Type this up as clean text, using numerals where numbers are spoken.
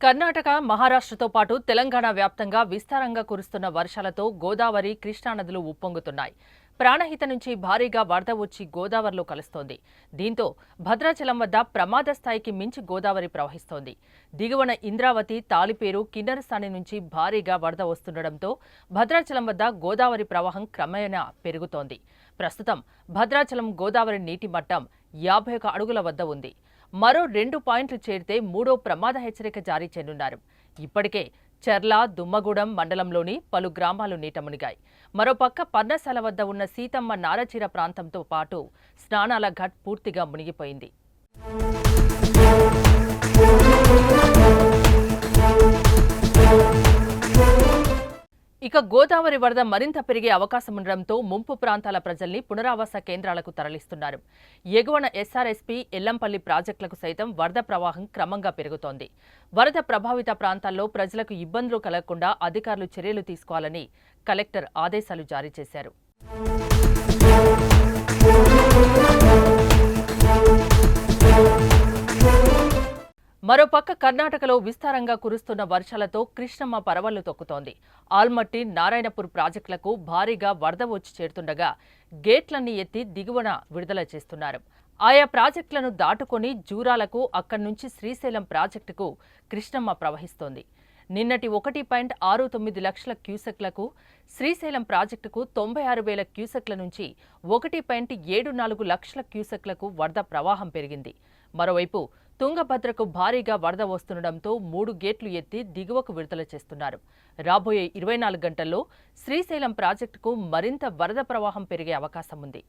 కర్ణాటక, మహారాష్ట్రతో పాటు తెలంగాణ వ్యాప్తంగా విస్తారంగా కురుస్తున్న వర్షాలతో గోదావరి, కృష్ణా నదులు ఉప్పొంగుతున్నాయి. ప్రాణహిత నుంచి భారీగా వరద వచ్చి గోదావరిలో కలుస్తోంది. దీంతో భద్రాచలం వద్ద ప్రమాద స్థాయికి మించి గోదావరి ప్రవహిస్తోంది. దిగువన ఇంద్రావతి, తాలిపేరు, కిన్నెరసాని నుంచి భారీగా వరద వస్తుండటంతో భద్రాచలం వద్ద గోదావరి ప్రవాహం క్రమేణా పెరుగుతోంది. ప్రస్తుతం భద్రాచలం గోదావరి నీటి మట్టం 51 అడుగుల వద్ద ఉంది. మరో 2 పాయింట్లు చేరితే మూడో ప్రమాద హెచ్చరిక జారీ చేయనున్నారు. ఇప్పటికే చెర్ల, దుమ్మగూడెం మండలంలోని పలు గ్రామాలు నీట మునిగాయి. మరోపక్క పర్ణశాల వద్ద ఉన్న సీతమ్మ నారచీర ప్రాంతంతో పాటు స్నానాల ఘాట్ పూర్తిగా మునిగిపోయింది. ఇక గోదావరి వరద మరింత పెరిగే అవకాశం ఉండడంతో ముంపు ప్రాంతాల ప్రజల్ని పునరావాస కేంద్రాలకు తరలిస్తున్నారు. ఎగువన ఎస్ఆర్ఎస్పీ, ఎల్లంపల్లి ప్రాజెక్టులకు సైతం వరద ప్రవాహం క్రమంగా పెరుగుతోంది. వరద ప్రభావిత ప్రాంతాల్లో ప్రజలకు ఇబ్బందులు కలగకుండా అధికారులు చర్యలు తీసుకోవాలని కలెక్టర్ ఆదేశాలు జారీ చేశారు. మరోపక్క కర్ణాటకలో విస్తారంగా కురుస్తున్న వర్షాలతో కృష్ణమ్మ పరవళ్లు తొక్కుతోంది. ఆల్మట్టి, నారాయణపూర్ ప్రాజెక్టులకు భారీగా వరద వచ్చి చేరుతుండగా గేట్లన్నీ ఎత్తి దిగువన విడుదల చేస్తున్నారు. ఆయా ప్రాజెక్టులను దాటుకొని జూరాలకు, అక్కడి నుంచి శ్రీశైలం ప్రాజెక్టుకు కృష్ణమ్మ ప్రవహిస్తోంది. నిన్నటి 1.69 లక్షల క్యూసెక్లకు, శ్రీశైలం ప్రాజెక్టుకు 96,000 క్యూసెక్ల నుంచి 1.74 లక్షల క్యూసెక్లకు వరద ప్రవాహం పెరిగింది. మరోవైపు తుంగభద్రకు భారీగా వరద వస్తుండటంతో 3 గేట్లు ఎత్తి దిగువకు విడుదల చేస్తున్నారు. రాబోయే 24 గంటల్లో శ్రీశైలం ప్రాజెక్టుకు మరింత వరద ప్రవాహం పెరిగే అవకాశం ఉంది.